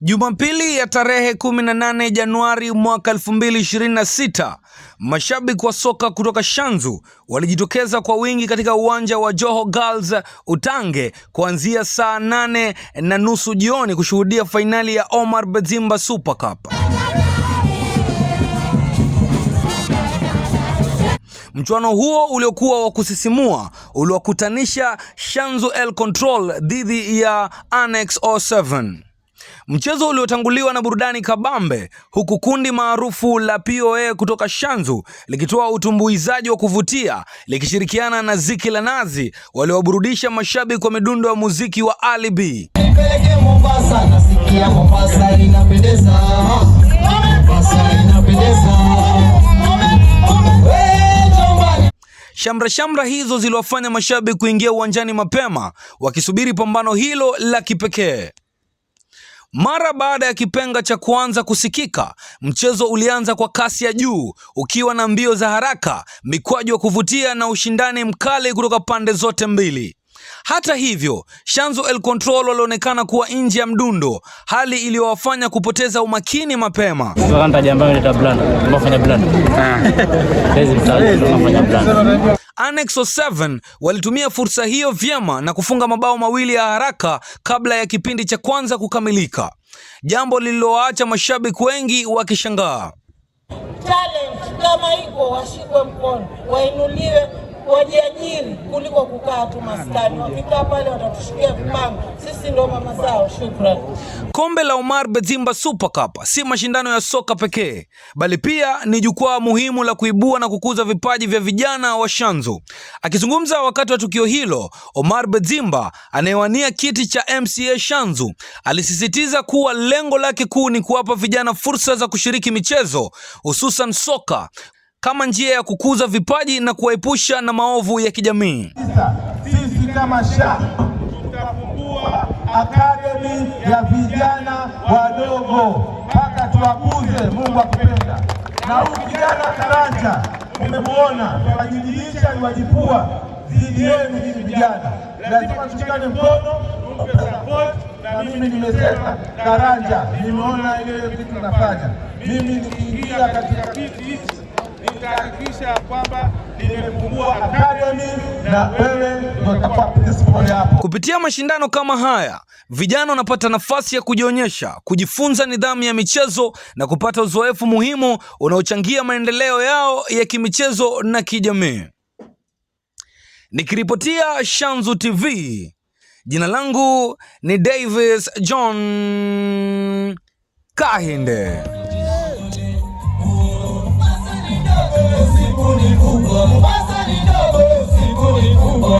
Jumapili ya tarehe 18 Januari mwaka 2026, mashabiki wa soka kutoka Shanzu walijitokeza kwa wingi katika uwanja wa Joho Girls Utange kuanzia saa 8:30 jioni kushuhudia fainali ya Omar Bedzimba Super Cup. Mchuano huo uliokuwa wa kusisimua uliwakutanisha Shanzu El Control dhidi ya Annex 07. Mchezo uliotanguliwa na burudani kabambe, huku kundi maarufu la POA kutoka Shanzu likitoa utumbuizaji wa kuvutia likishirikiana na Ziki la Nazi waliowaburudisha mashabiki kwa midundo ya muziki wa Ali B. Shamra hizo ziliwafanya mashabiki kuingia uwanjani mapema wakisubiri pambano hilo la kipekee. Mara baada ya kipenga cha kuanza kusikika, mchezo ulianza kwa kasi ya juu ukiwa na mbio za haraka, mikwaju wa kuvutia na ushindani mkali kutoka pande zote mbili. Hata hivyo, Shanzu El Control walionekana kuwa nje ya mdundo, hali iliyowafanya kupoteza umakini mapema. Annex 07 walitumia fursa hiyo vyema na kufunga mabao mawili ya haraka kabla ya kipindi cha kwanza kukamilika, jambo lililowaacha mashabiki wengi wakishangaa. Talent kama iko washikwe mkono, wainuliwe, wajiajiri kuliko kukaa tu maskani. Wakikaa pale watatushikia vipango, sisi ndio mama zao. Shukrani. Kombe la Omar Bedzimba Super Cup si mashindano ya soka pekee, bali pia ni jukwaa muhimu la kuibua na kukuza vipaji vya vijana wa Shanzu. Akizungumza wakati wa tukio hilo, Omar Bedzimba anayewania kiti cha MCA Shanzu alisisitiza kuwa lengo lake kuu ni kuwapa vijana fursa za kushiriki michezo, hususan soka, kama njia ya kukuza vipaji na kuwaepusha na maovu ya kijamii. Sisi kama tutafungua akademi ya vijana wadogo mpaka tuwakuze, Mungu akipenda. Na huyu kijana Karanja umemuona, tunajidilisha ni wajipua dhidi yenu hivi vijana. Lazima tushikane mkono, tumpe support. Na mimi nimesema Karanja, nimeona ile kitu tunafanya. Mimi nikiingia katika kiti nitahakikisha kwamba nimefungua academy na wewe ndio utakuwa principal hapo. Kupitia mashindano kama haya, vijana wanapata nafasi ya kujionyesha, kujifunza nidhamu ya michezo na kupata uzoefu muhimu unaochangia maendeleo yao ya kimichezo na kijamii. Nikiripotia Shanzu TV, jina langu ni Davis John Kahinde.